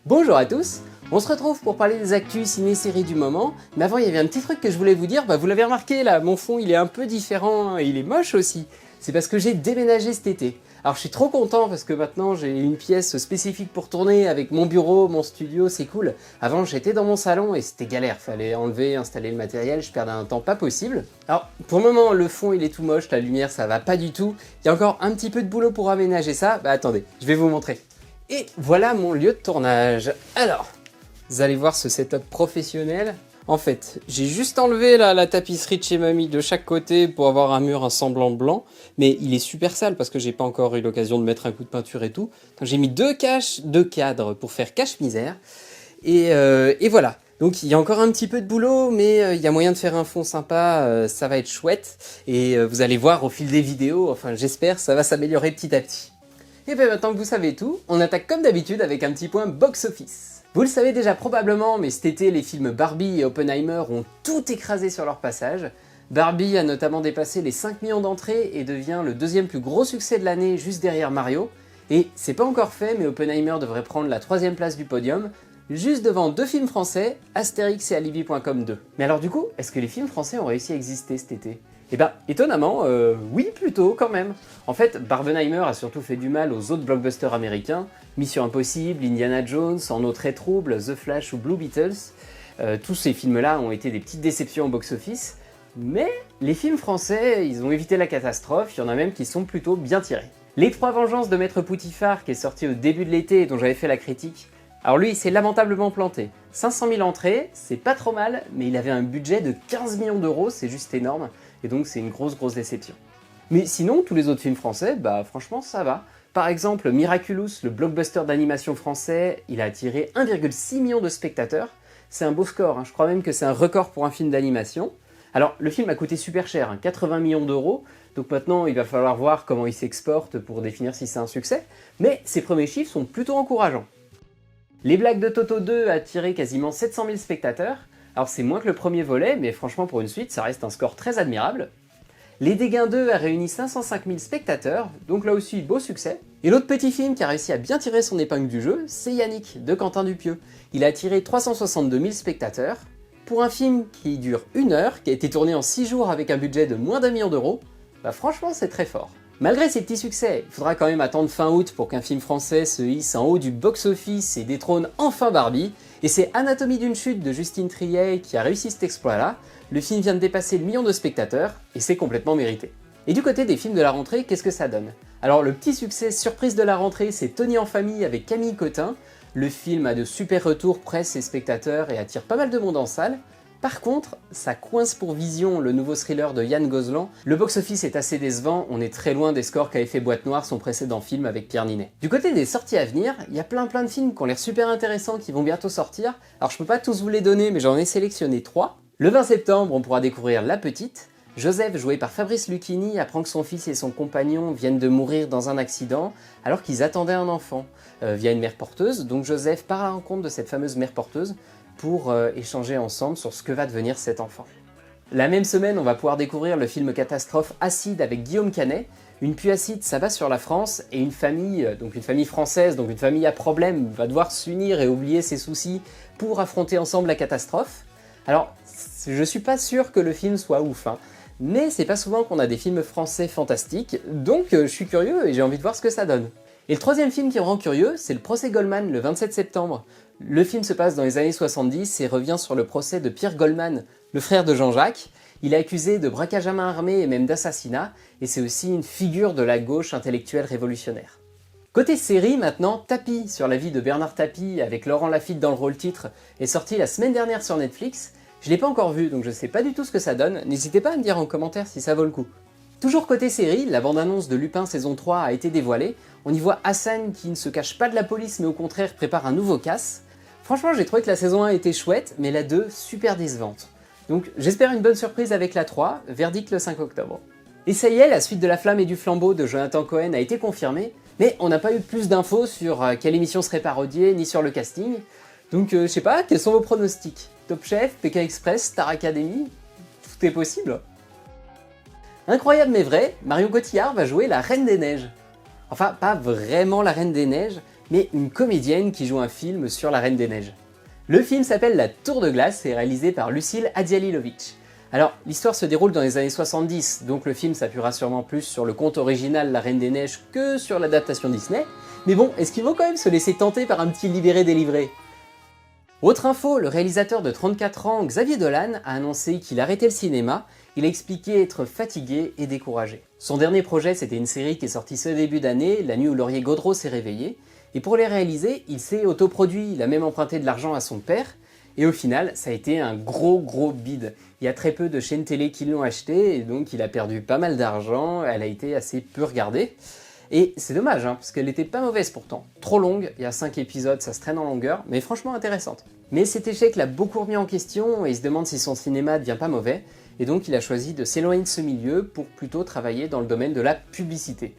Bonjour à tous, on se retrouve pour parler des actus ciné-séries du moment, mais avant il y avait un petit truc que je voulais vous dire, vous l'avez remarqué là, mon fond il est un peu différent et il est moche aussi, c'est parce que j'ai déménagé cet été. Alors je suis trop content parce que maintenant j'ai une pièce spécifique pour tourner avec mon bureau, mon studio, c'est cool. Avant j'étais dans mon salon et c'était galère, fallait enlever, installer le matériel, je perdais un temps pas possible. Alors pour le moment le fond il est tout moche, la lumière ça va pas du tout, il y a encore un petit peu de boulot pour aménager ça, attendez, je vais vous montrer. Et voilà mon lieu de tournage. Alors, vous allez voir ce setup professionnel. En fait, j'ai juste enlevé la tapisserie de chez mamie de chaque côté pour avoir un mur un semblant blanc, mais il est super sale parce que j'ai pas encore eu l'occasion de mettre un coup de peinture et tout. Donc j'ai mis deux cadres pour faire cache-misère. Et voilà. Donc il y a encore un petit peu de boulot, mais il y a moyen de faire un fond sympa, ça va être chouette. Et vous allez voir au fil des vidéos, enfin j'espère, ça va s'améliorer petit à petit. Et bien maintenant que vous savez tout, on attaque comme d'habitude avec un petit point box-office. Vous le savez déjà probablement, mais cet été, les films Barbie et Oppenheimer ont tout écrasé sur leur passage. Barbie a notamment dépassé les 5 millions d'entrées et devient le deuxième plus gros succès de l'année juste derrière Mario. Et c'est pas encore fait, mais Oppenheimer devrait prendre la 3ème place du podium, juste devant deux films français, Astérix et Alibi.com 2. Mais alors du coup, est-ce que les films français ont réussi à exister cet été ? Eh ben, étonnamment, oui plutôt quand même. En fait, Barbenheimer a surtout fait du mal aux autres blockbusters américains, Mission Impossible, Indiana Jones, En eau très trouble, The Flash ou Blue Beetles. Tous ces films-là ont été des petites déceptions au box-office, mais les films français, ils ont évité la catastrophe, il y en a même qui sont plutôt bien tirés. Les Trois Vengeances de Maître Poutifard, qui est sorti au début de l'été et dont j'avais fait la critique, alors lui, il s'est lamentablement planté. 500 000 entrées, c'est pas trop mal, mais il avait un budget de 15 millions d'euros, c'est juste énorme, et donc c'est une grosse déception. Mais sinon, tous les autres films français, franchement ça va. Par exemple, Miraculous, le blockbuster d'animation français, il a attiré 1,6 million de spectateurs. C'est un beau score, hein. Je crois même que c'est un record pour un film d'animation. Alors, le film a coûté super cher, 80 millions d'euros, donc maintenant il va falloir voir comment il s'exporte pour définir si c'est un succès, mais ses premiers chiffres sont plutôt encourageants. Les Blagues de Toto 2 a attiré quasiment 700 000 spectateurs, alors c'est moins que le premier volet, mais franchement pour une suite ça reste un score très admirable. Les Dégains 2 a réuni 505 000 spectateurs, donc là aussi beau succès. Et l'autre petit film qui a réussi à bien tirer son épingle du jeu, c'est Yannick, de Quentin Dupieux. Il a attiré 362 000 spectateurs. Pour un film qui dure 1 heure, qui a été tourné en 6 jours avec un budget de moins d'1 million d'euros, franchement c'est très fort. Malgré ces petits succès, il faudra quand même attendre fin août pour qu'un film français se hisse en haut du box-office et détrône enfin Barbie, et c'est Anatomie d'une chute de Justine Triet qui a réussi cet exploit-là. Le film vient de dépasser le million de spectateurs, et c'est complètement mérité. Et du côté des films de la rentrée, qu'est-ce que ça donne ? Alors le petit succès surprise de la rentrée, c'est Tony en famille avec Camille Cotin. Le film a de super retours presse et spectateurs et attire pas mal de monde en salle. Par contre, ça coince pour Vision, le nouveau thriller de Yann Gozlan. Le box-office est assez décevant, on est très loin des scores qu'avait fait Boîte Noire, son précédent film avec Pierre Ninet. Du côté des sorties à venir, il y a plein de films qui ont l'air super intéressants qui vont bientôt sortir. Alors je peux pas tous vous les donner, mais j'en ai sélectionné 3. Le 20 septembre, on pourra découvrir La Petite. Joseph, joué par Fabrice Lucchini, apprend que son fils et son compagnon viennent de mourir dans un accident alors qu'ils attendaient un enfant via une mère porteuse. Donc Joseph part à la rencontre de cette fameuse mère porteuse pour échanger ensemble sur ce que va devenir cet enfant. La même semaine, on va pouvoir découvrir le film catastrophe Acide avec Guillaume Canet. Une pluie acide s'abat sur la France et une famille française, donc une famille à problème, va devoir s'unir et oublier ses soucis pour affronter ensemble la catastrophe. Alors, je suis pas sûr que le film soit ouf, mais c'est pas souvent qu'on a des films français fantastiques, donc je suis curieux et j'ai envie de voir ce que ça donne. Et le troisième film qui me rend curieux, c'est le procès Goldman, le 27 septembre. Le film se passe dans les années 70 et revient sur le procès de Pierre Goldman, le frère de Jean-Jacques. Il est accusé de braquage à main armée et même d'assassinat, et c'est aussi une figure de la gauche intellectuelle révolutionnaire. Côté série maintenant, Tapie, sur la vie de Bernard Tapie avec Laurent Lafitte dans le rôle titre, est sorti la semaine dernière sur Netflix. Je l'ai pas encore vu, donc je sais pas du tout ce que ça donne, n'hésitez pas à me dire en commentaire si ça vaut le coup. Toujours côté série, la bande-annonce de Lupin saison 3 a été dévoilée. On y voit Hassan qui ne se cache pas de la police mais au contraire prépare un nouveau casse. Franchement j'ai trouvé que la saison 1 était chouette, mais la 2 super décevante. Donc j'espère une bonne surprise avec la 3, verdict le 5 octobre. Et ça y est, la suite de La Flamme et du Flambeau de Jonathan Cohen a été confirmée, mais on n'a pas eu plus d'infos sur quelle émission serait parodiée, ni sur le casting. Donc je sais pas, quels sont vos pronostics ? Top Chef, Pékin Express, Star Academy ? Tout est possible. Incroyable mais vrai, Marion Cotillard va jouer la Reine des Neiges. Enfin, pas vraiment la Reine des Neiges, mais une comédienne qui joue un film sur la Reine des Neiges. Le film s'appelle La Tour de Glace et est réalisé par Lucille Hadjalilovic. Alors, l'histoire se déroule dans les années 70, donc le film s'appuiera sûrement plus sur le conte original La Reine des Neiges que sur l'adaptation Disney, mais bon, est-ce qu'il vaut quand même se laisser tenter par un petit libéré-délivré? Autre info, le réalisateur de 34 ans, Xavier Dolan, a annoncé qu'il arrêtait le cinéma. Il a expliqué être fatigué et découragé. Son dernier projet, c'était une série qui est sortie ce début d'année, La nuit où Laurier Gaudreau s'est réveillé. Et pour les réaliser, il s'est autoproduit, il a même emprunté de l'argent à son père. Et au final, ça a été un gros bide. Il y a très peu de chaînes télé qui l'ont acheté, et donc il a perdu pas mal d'argent, elle a été assez peu regardée. Et c'est dommage, parce qu'elle était pas mauvaise pourtant. Trop longue, il y a 5 épisodes, ça se traîne en longueur, mais franchement intéressante. Mais cet échec l'a beaucoup remis en question, et il se demande si son cinéma devient pas mauvais, et donc il a choisi de s'éloigner de ce milieu pour plutôt travailler dans le domaine de la publicité.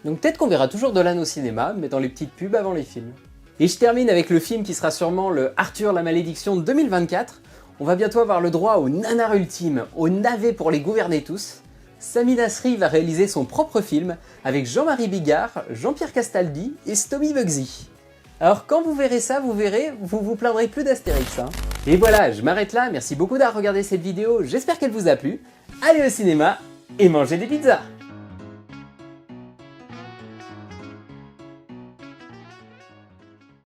Donc peut-être qu'on verra toujours Dolan au cinéma, mais dans les petites pubs avant les films. Et je termine avec le film qui sera sûrement le Arthur la Malédiction 2024. On va bientôt avoir le droit au nanar ultime, au navet pour les gouverner tous. Sami Nasri va réaliser son propre film avec Jean-Marie Bigard, Jean-Pierre Castaldi et Stomy Bugsy. Alors quand vous verrez ça, vous verrez, vous vous plaindrez plus d'Astérix. Et voilà, je m'arrête là, merci beaucoup d'avoir regardé cette vidéo, j'espère qu'elle vous a plu. Allez au cinéma et mangez des pizzas!